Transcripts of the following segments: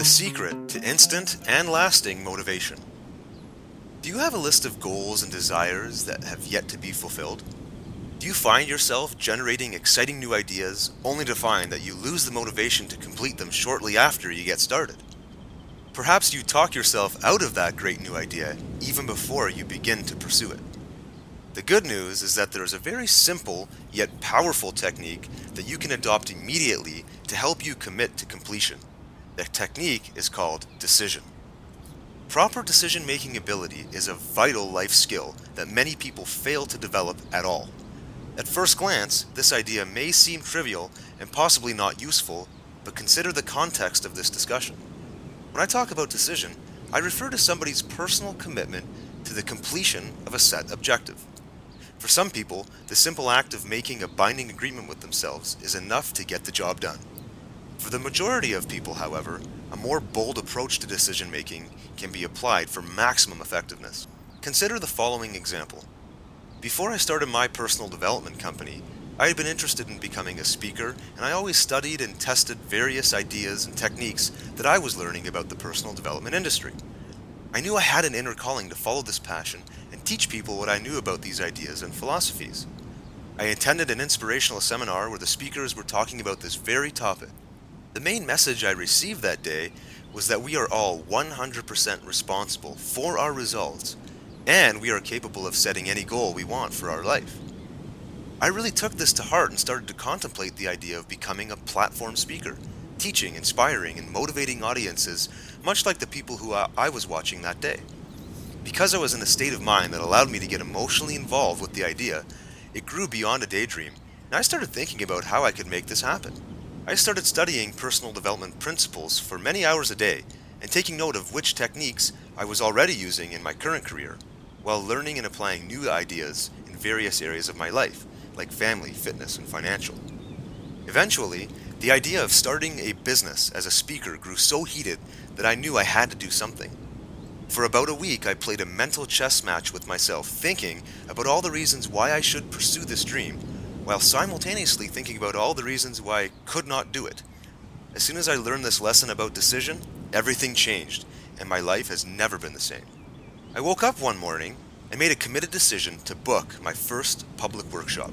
secret to instant and lasting motivation. Do you have a list of goals and desires that have yet to be fulfilled? Do you find yourself generating exciting new ideas only to find that you lose the motivation to complete them shortly after you get started? Perhaps you talk yourself out of that great new idea even before you begin to pursue it. The good news is that there is a very simple yet powerful technique that you can adopt immediately to help you commit to completion. The technique is called decision. Proper decision-making ability is a vital life skill that many people fail to develop at all. At first glance, this idea may seem trivial and possibly not useful, but consider the context of this discussion. When I talk about decision, I refer to somebody's personal commitment to the completion of a set objective. For some people, the simple act of making a binding agreement with themselves is enough to get the job done. For the majority of people, however, a more bold approach to decision-making can be applied for maximum effectiveness. Consider the following example. Before I started my personal development company, I had been interested in becoming a speaker, and I always studied and tested various ideas and techniques that I was learning about the personal development industry. I knew I had an inner calling to follow this passion and teach people what I knew about these ideas and philosophies. I attended an inspirational seminar where the speakers were talking about this very topic. The main message I received that day was that we are all 100% responsible for our results, and we are capable of setting any goal we want for our life. I really took this to heart and started to contemplate the idea of becoming a platform speaker, teaching, inspiring, and motivating audiences, much like the people who I was watching that day. Because I was in a state of mind that allowed me to get emotionally involved with the idea, it grew beyond a daydream, and I started thinking about how I could make this happen. I started studying personal development principles for many hours a day and taking note of which techniques I was already using in my current career, while learning and applying new ideas in various areas of my life, like family, fitness, and financial. Eventually, the idea of starting a business as a speaker grew so heated that I knew I had to do something. For about a week, I played a mental chess match with myself, thinking about all the reasons why I should pursue this dream, while simultaneously thinking about all the reasons why I could not do it. As soon as I learned this lesson about decision, everything changed, and my life has never been the same. I woke up one morning and made a committed decision to book my first public workshop.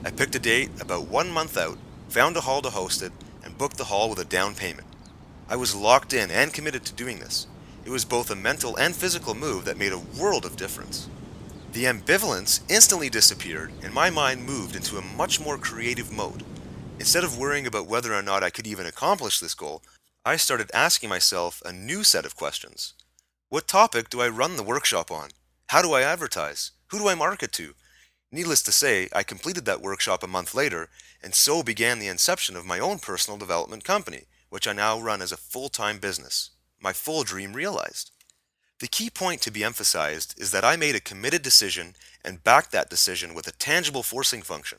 I picked a date about 1 month out, found a hall to host it, and booked the hall with a down payment. I was locked in and committed to doing this. It was both a mental and physical move that made a world of difference. The ambivalence instantly disappeared, and my mind moved into a much more creative mode. Instead of worrying about whether or not I could even accomplish this goal, I started asking myself a new set of questions. What topic do I run the workshop on? How do I advertise? Who do I market to? Needless to say, I completed that workshop a month later, and so began the inception of my own personal development company, which I now run as a full-time business. My full dream realized. The key point to be emphasized is that I made a committed decision and backed that decision with a tangible forcing function.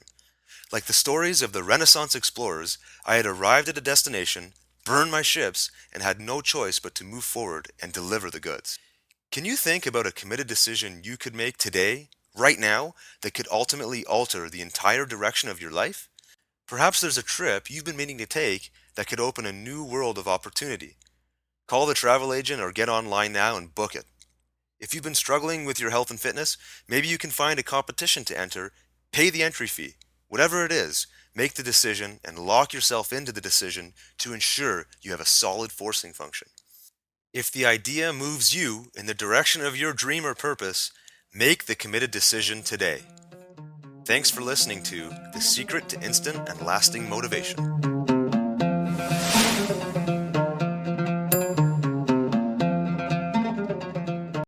Like the stories of the Renaissance explorers, I had arrived at a destination, burned my ships, and had no choice but to move forward and deliver the goods. Can you think about a committed decision you could make today, right now, that could ultimately alter the entire direction of your life? Perhaps there's a trip you've been meaning to take that could open a new world of opportunity. Call the travel agent or get online now and book it. If you've been struggling with your health and fitness, maybe you can find a competition to enter, pay the entry fee. Whatever it is, make the decision and lock yourself into the decision to ensure you have a solid forcing function. If the idea moves you in the direction of your dream or purpose, make the committed decision today. Thanks for listening to The Secret to Instant and Lasting Motivation.